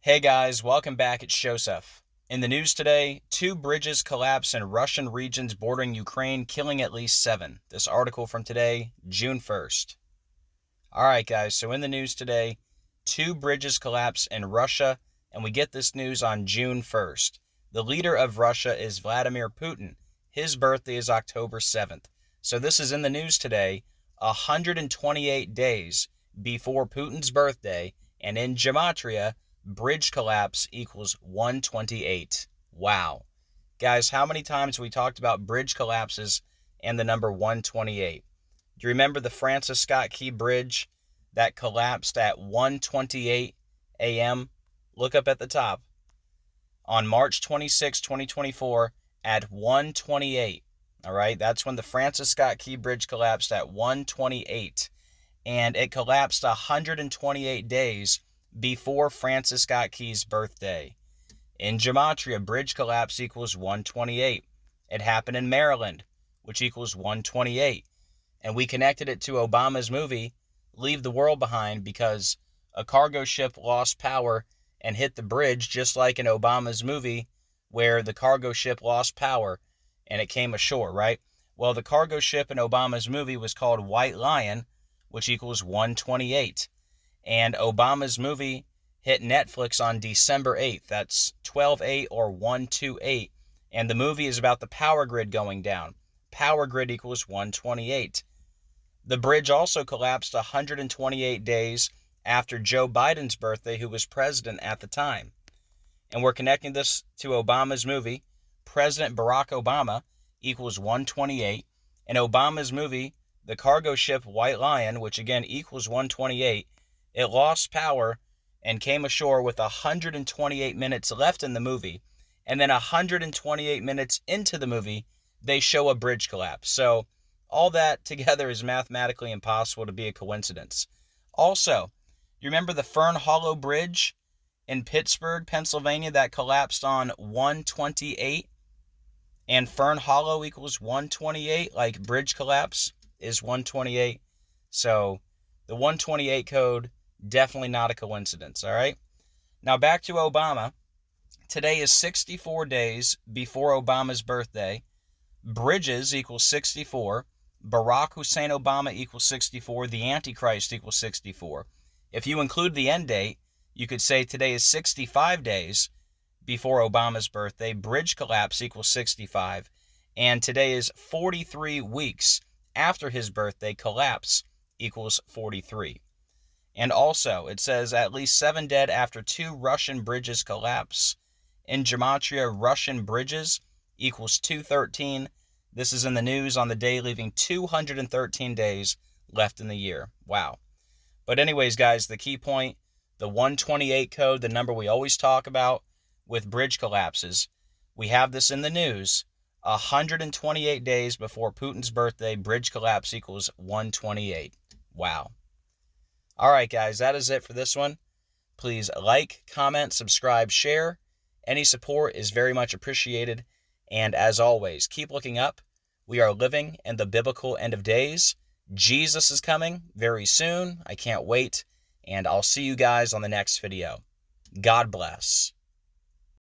Hey guys, welcome back. It's Joseph. In the news today, 2 bridges collapse in Russian regions bordering Ukraine, killing at least 7. This article from today, June 1st. Alright guys, so in the news today, 2 bridges collapse in Russia, and we get this news on June 1st. The leader of Russia is Vladimir Putin. His birthday is October 7th. So this is in the news today, 128 days before Putin's birthday, and in gematria, bridge collapse equals 128. Wow. Guys, how many times have we talked about bridge collapses and the number 128? Do you remember the Francis Scott Key Bridge that collapsed at 1:28 a.m.? Look up at the top. On March 26, 2024 at 1:28. All right, that's when the Francis Scott Key Bridge collapsed at 1:28. And it collapsed 128 days before Francis Scott Key's birthday. In gematria, bridge collapse equals 128. It happened in Maryland, which equals 128. And we connected it to Obama's movie, Leave the World Behind, because a cargo ship lost power and hit the bridge, just like in Obama's movie, where the cargo ship lost power and it came ashore, right? Well, the cargo ship in Obama's movie was called White Lion, which equals 128. And Obama's movie hit Netflix on December 8th. That's 12/8 or 128. And the movie is about the power grid going down. Power grid equals 128. The bridge also collapsed 128 days after Joe Biden's birthday, who was president at the time. And we're connecting this to Obama's movie, President Barack Obama equals 128. And Obama's movie, the cargo ship White Lion, which again equals 128, it lost power and came ashore with 128 minutes left in the movie. And then 128 minutes into the movie, they show a bridge collapse. So all that together is mathematically impossible to be a coincidence. Also, you remember the Fern Hollow Bridge in Pittsburgh, Pennsylvania, that collapsed on 128? And Fern Hollow equals 128, like bridge collapse is 128. So the 128 code, definitely not a coincidence, all right? Now back to Obama. Today is 64 days before Obama's birthday. Bridges equals 64. Barack Hussein Obama equals 64. The Antichrist equals 64. If you include the end date, you could say today is 65 days before Obama's birthday. Bridge collapse equals 65. And today is 43 weeks after his birthday. Collapse equals 43. And also, it says at least 7 dead after 2 Russian bridges collapse. In gematria, Russian bridges equals 213. This is in the news on the day, leaving 213 days left in the year. Wow. But anyways, guys, the key point, the 128 code, the number we always talk about with bridge collapses, we have this in the news. 128 days before Putin's birthday, bridge collapse equals 128. Wow. All right, guys, that is it for this one. Please like, comment, subscribe, share. Any support is very much appreciated. And as always, keep looking up. We are living in the biblical end of days. Jesus is coming very soon. I can't wait. And I'll see you guys on the next video. God bless.